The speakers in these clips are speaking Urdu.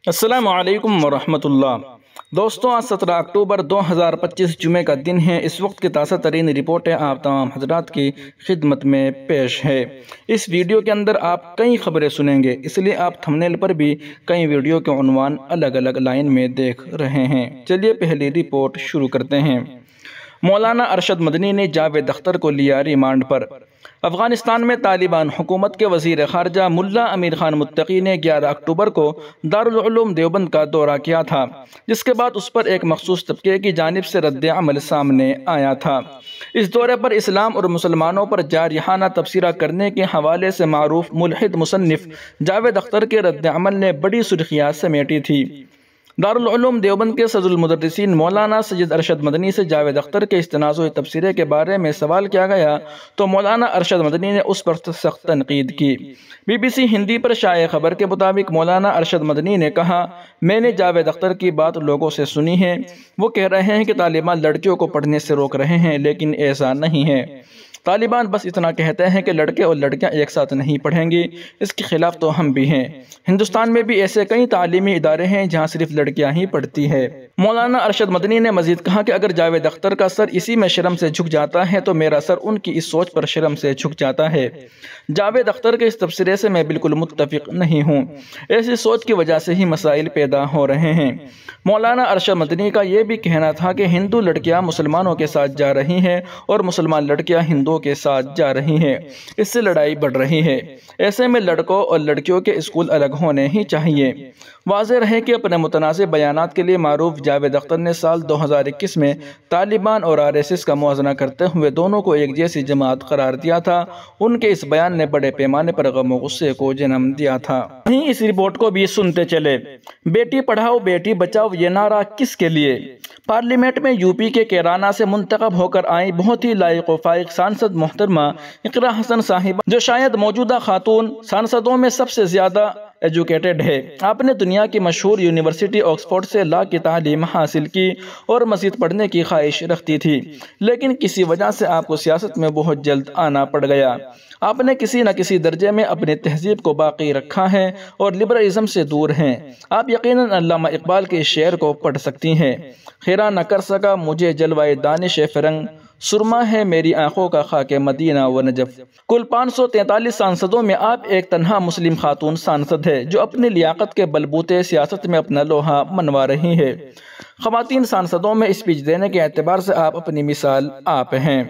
السلام علیکم ورحمۃ اللہ۔ دوستوں، آج 17 اکتوبر 2025 جمعہ کا دن ہے۔ اس وقت کی تازہ ترین رپورٹیں آپ تمام حضرات کی خدمت میں پیش ہے۔ اس ویڈیو کے اندر آپ کئی خبریں سنیں گے، اس لیے آپ تھمبنیل پر بھی کئی ویڈیو کے عنوان الگ الگ لائن میں دیکھ رہے ہیں۔ چلیے پہلی رپورٹ شروع کرتے ہیں۔ مولانا ارشد مدنی نے جاوید اختر کو لیا ریمانڈ پر۔ افغانستان میں طالبان حکومت کے وزیر خارجہ ملا امیر خان متقی نے 11 اکتوبر کو دارالعلوم دیوبند کا دورہ کیا تھا، جس کے بعد اس پر ایک مخصوص طبقے کی جانب سے رد عمل سامنے آیا تھا۔ اس دورے پر اسلام اور مسلمانوں پر جارحانہ تبصرہ کرنے کے حوالے سے معروف ملحد مصنف جاوید اختر کے رد عمل نے بڑی سرخیاں سمیٹی تھی۔ دارالعلوم دیوبند کے صدر المدرسین مولانا سید ارشد مدنی سے جاوید اختر کے اس تنازعی تبصرے کے بارے میں سوال کیا گیا تو مولانا ارشد مدنی نے اس پر سخت تنقید کی۔ بی بی سی ہندی پر شائع خبر کے مطابق مولانا ارشد مدنی نے کہا، میں نے جاوید اختر کی بات لوگوں سے سنی ہے، وہ کہہ رہے ہیں کہ طالبان لڑکیوں کو پڑھنے سے روک رہے ہیں، لیکن ایسا نہیں ہے۔ طالبان بس اتنا کہتے ہیں کہ لڑکے اور لڑکیاں ایک ساتھ نہیں پڑھیں گے، اس کے خلاف تو ہم بھی ہیں۔ ہندوستان میں بھی ایسے کئی تعلیمی ادارے ہیں جہاں صرف لڑکیاں ہی پڑھتی ہیں۔ مولانا ارشد مدنی نے مزید کہا کہ اگر جاوید اختر کا سر اسی میں شرم سے جھک جاتا ہے تو میرا سر ان کی اس سوچ پر شرم سے جھک جاتا ہے۔ جاوید اختر کے اس تبصرے سے میں بالکل متفق نہیں ہوں۔ ایسی سوچ کی وجہ سے ہی مسائل پیدا ہو رہے ہیں۔ مولانا ارشد مدنی کا یہ بھی کہنا تھا کہ ہندو لڑکیاں مسلمانوں کے ساتھ جا رہی ہیں اور مسلمان لڑکیاں ہندوؤں کے ساتھ جا رہی ہیں، اس سے لڑائی بڑھ رہی ہے۔ ایسے میں لڑکوں اور لڑکیوں کے اسکول الگ ہونے ہی چاہیے۔ واضح رہے کہ اپنے متنازع بیانات کے لیے معروف جاوید اختر نے سال 2021 میں طالبان اور RSS کا موازنہ کرتے ہوئے دونوں کو ایک جیسی جماعت قرار دیا تھا۔ ان کے اس بیان نے بڑے پیمانے پر غم و غصے کو جنم دیا تھا۔ وہیں اس رپورٹ کو بھی سنتے چلے۔ بیٹی پڑھاؤ بیٹی بچاؤ یہ نعرہ کس کے لیے؟ پارلیمنٹ میں UP کے کیرانہ سے منتخب ہو کر آئیں بہت ہی لائق و فائق سانسد محترمہ اقرا حسن صاحبہ، جو شاید موجودہ خاتون سانسدوں میں سب سے زیادہ ایجوکیٹڈ ہے۔ آپ نے دنیا کی مشہور یونیورسٹی آکسفورڈ سے لا کی تعلیم حاصل کی اور مزید پڑھنے کی خواہش رکھتی تھی، لیکن کسی وجہ سے آپ کو سیاست میں بہت جلد آنا پڑ گیا۔ آپ نے کسی نہ کسی درجے میں اپنی تہذیب کو باقی رکھا ہے اور لبرلزم سے دور ہیں۔ آپ یقیناً علامہ اقبال کے اس شعر کو پڑھ سکتی ہیں، خیرہ نہ کر سکا مجھے جلوائے دانش فرنگ، سرما ہے میری آنکھوں کا خاک مدینہ و نجف۔ کل 543 سانسدوں میں آپ ایک تنہا مسلم خاتون سانسد ہے جو اپنی لیاقت کے بلبوتے سیاست میں اپنا لوہا منوا رہی ہے۔ خواتین سانسدوں میں اسپیچ دینے کے اعتبار سے آپ اپنی مثال آپ ہیں۔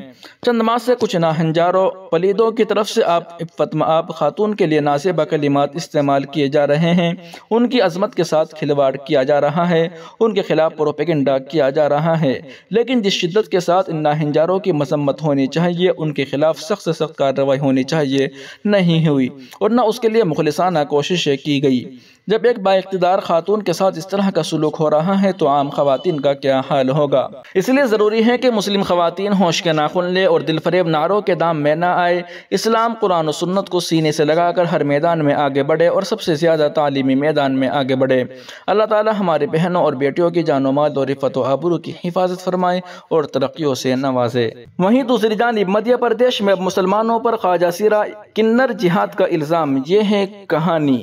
چند ماہ سے کچھ ناہنجاروں پلیدوں کی طرف سے آپ عفت مآب خاتون کے لیے ناسبہ کلمات استعمال کیے جا رہے ہیں، ان کی عظمت کے ساتھ کھلواڑ کیا جا رہا ہے، ان کے خلاف پروپیگنڈا کیا جا رہا ہے، لیکن جس شدت کے ساتھ ان ناہنجاروں کی مذمت ہونی چاہیے، ان کے خلاف سخت سے سخت کارروائی ہونی چاہیے، نہیں ہوئی اور نہ اس کے لیے مخلصانہ کوششیں کی گئی۔ جب ایک بااقتدار خاتون کے ساتھ اس طرح کا سلوک ہو رہا ہے تو عام خواتین کا کیا حال ہوگا؟ اس لیے ضروری ہے کہ مسلم خواتین ہوش کے ناخن لے اور دل فریب نعروں کے دام میں نہ آئے۔ اسلام، قرآن و سنت کو سینے سے لگا کر ہر میدان میں آگے بڑھے اور سب سے زیادہ تعلیمی میدان میں آگے بڑھے۔ اللہ تعالی ہمارے بہنوں اور بیٹیوں کی جان و مال اور عفت و آبرو کی حفاظت فرمائے اور ترقیوں سے نوازے۔ وہیں دوسری جانب مدھیہ پردیش میں اب مسلمانوں پر خواجہ سیرا کنر جہاد کا الزام، یہ ہے کہانی۔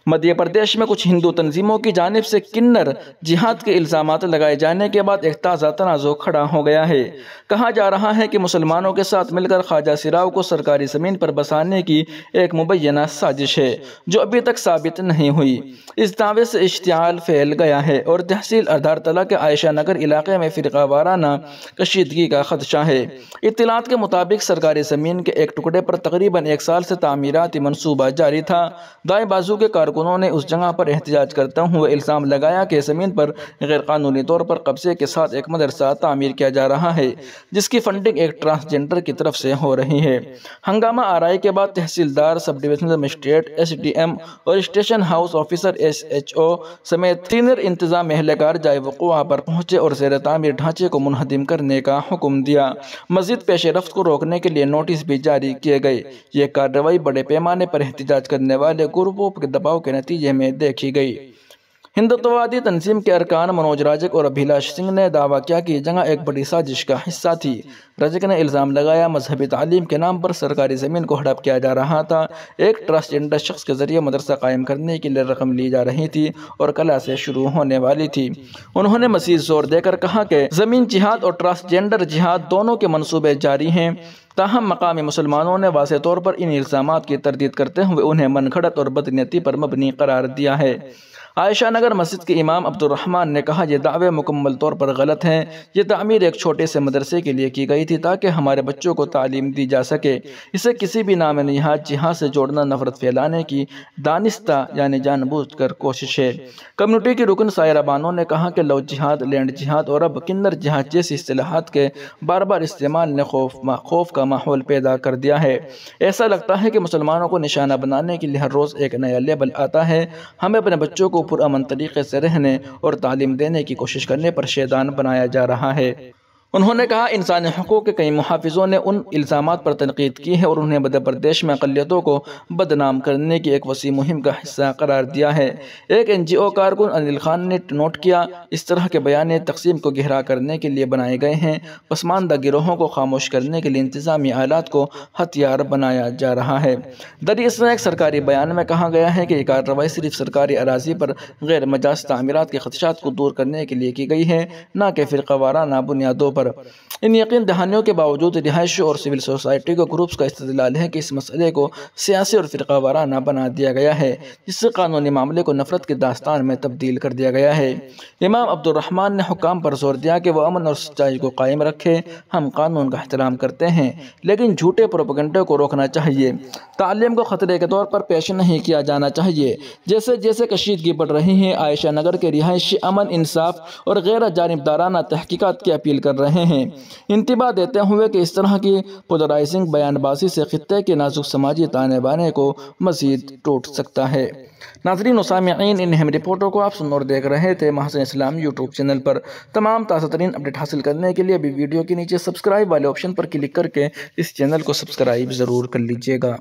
مدھیہ پردیش میں کچھ ہندو تنظیموں کی جانب سے کنر جہاد کے الزامات لگائے جانے کے بعد ایک تازہ تنازع کھڑا ہو گیا ہے۔ کہا جا رہا ہے کہ مسلمانوں کے ساتھ مل کر خواجہ سیراؤ کو سرکاری زمین پر بسانے کی ایک مبینہ سازش ہے، جو ابھی تک ثابت نہیں ہوئی۔ اس دعوے سے اشتعال پھیل گیا ہے اور تحصیل ادھارتلہ کے عائشہ نگر علاقے میں فرقہ وارانہ کشیدگی کا خدشہ ہے۔ اطلاعات کے مطابق سرکاری زمین کے ایک ٹکڑے پر تقریباً 1 سال سے تعمیراتی منصوبہ جاری تھا۔ دائیں بازو کے کارکنوں نے اس جگہ پر احتجاج کرتے ہوئے الزام لگایا کہ زمین پر غیر قانونی طور پر قبضے کے ساتھ ایک مدرسہ تعمیر کیا جا رہا ہے، جس کی فنڈنگ ایک ٹرانسجنڈر کی طرف سے ہو رہی ہے۔ ہنگامہ آرائی کے بعد تحصیلدار، سب ڈویژنل مجسٹریٹ، SDM اور اسٹیشن ہاؤس آفیسر SHO سمیت سینئر انتظامی اہلکار جائے وقوع پر پہنچے اور زیر تعمیر ڈھانچے کو منہدم کرنے کا حکم دیا۔ مزید پیش رفت کو روکنے کے لیے نوٹس بھی جاری کیے گئے۔ یہ کارروائی بڑے پیمانے پر احتجاج کرنے والے گروپوں کے دباؤ کے نتیجے میں دیکھی گئی۔ ہندوتوادی تنظیم کے ارکان منوج راجک اور ابھیلاش سنگھ نے دعویٰ کیا کہ یہ جنگ ایک بڑی سازش کا حصہ تھی۔ راجک نے الزام لگایا مذہبی تعلیم کے نام پر سرکاری زمین کو ہڑپ کیا جا رہا تھا، ایک ٹرانسجنڈر شخص کے ذریعے مدرسہ قائم کرنے کے لیے رقم لی جا رہی تھی اور کلاسیں شروع ہونے والی تھی۔ انہوں نے مزید زور دے کر کہا کہ زمین جہاد اور ٹرانسجنڈر جہاد دونوں کے منصوبے جاری ہیں، تاہم مقامی مسلمانوں نے واضح طور پر ان الزامات کی تردید کرتے ہوئے انہیں من گھڑت اور بدنیتی پر مبنی قرار دیا ہے۔ عائشہ نگر مسجد کے امام عبد الرحمن نے کہا یہ دعوے مکمل طور پر غلط ہیں، یہ تعمیر ایک چھوٹے سے مدرسے کے لیے کی گئی تھی تاکہ ہمارے بچوں کو تعلیم دی جا سکے، اسے کسی بھی نام نہاد جہاد سے جوڑنا نفرت پھیلانے کی دانستہ یعنی جان بوجھ کر کوشش ہے۔ کمیونٹی کی رکن سائرہ بانو نے کہا کہ لو جہاد، لینڈ جہاد اور اب کنر جہاد جیسی اصطلاحات کے بار بار استعمال نے خوف کا ماحول پیدا کر دیا ہے۔ ایسا لگتا ہے کہ مسلمانوں کو نشانہ بنانے کے لیے ہر روز ایک نیا لیبل آتا ہے، ہمیں اپنے بچوں کو پرامن طریقے سے رہنے اور تعلیم دینے کی کوشش کرنے پر شیطان بنایا جا رہا ہے۔ انہوں نے کہا انسانی حقوق کے کئی محافظوں نے ان الزامات پر تنقید کی ہے اور انہیں مدھیہ پردیش میں اقلیتوں کو بدنام کرنے کی ایک وسیع مہم کا حصہ قرار دیا ہے۔ ایک NGO کارکن انل خان نے نوٹ کیا اس طرح کے بیان تقسیم کو گہرا کرنے کے لیے بنائے گئے ہیں، پسماندہ گروہوں کو خاموش کرنے کے لیے انتظامی آلات کو ہتھیار بنایا جا رہا ہے۔ دراصل ایک سرکاری بیان میں کہا گیا ہے کہ یہ کارروائی صرف سرکاری اراضی پر غیر مجاز تعمیرات کے خدشات کو دور کرنے کے لیے کی گئی ہے، نہ کہ فرقہ وارانہ بنیادوں پر۔ ان یقین دہانیوں کے باوجود رہائشیوں اور سول سوسائٹی کے گروپس کا استدلال ہے کہ اس مسئلے کو سیاسی اور فرقہ وارانہ بنا دیا گیا ہے، جس سے قانونی معاملے کو نفرت کی داستان میں تبدیل کر دیا گیا ہے۔ امام عبد الرحمن نے حکام پر زور دیا کہ وہ امن اور سچائی کو قائم رکھے، ہم قانون کا احترام کرتے ہیں لیکن جھوٹے پروپیگنڈے کو روکنا چاہیے، تعلیم کو خطرے کے طور پر پیش نہیں کیا جانا چاہیے۔ جیسے جیسے کشیدگی بڑھ رہی ہے، عائشہ نگر کے رہائشی امن، انصاف اور غیر جانبدارانہ تحقیقات کی اپیل کر رہے ہیں، انتباہ دیتے ہوئے کہ اس طرح کی پولرائزنگ بیان بازی سے خطے کے نازک سماجی تانے بانے کو مزید ٹوٹ سکتا ہے۔ ناظرین و سامعین، ان اہم رپورٹوں کو آپ سن اور دیکھ رہے تھے محسن اسلام یوٹیوب چینل پر۔ تمام تازہ ترین اپڈیٹ حاصل کرنے کے لیے ابھی ویڈیو کے نیچے سبسکرائب والے آپشن پر کلک کر کے اس چینل کو سبسکرائب ضرور کر لیجیے گا۔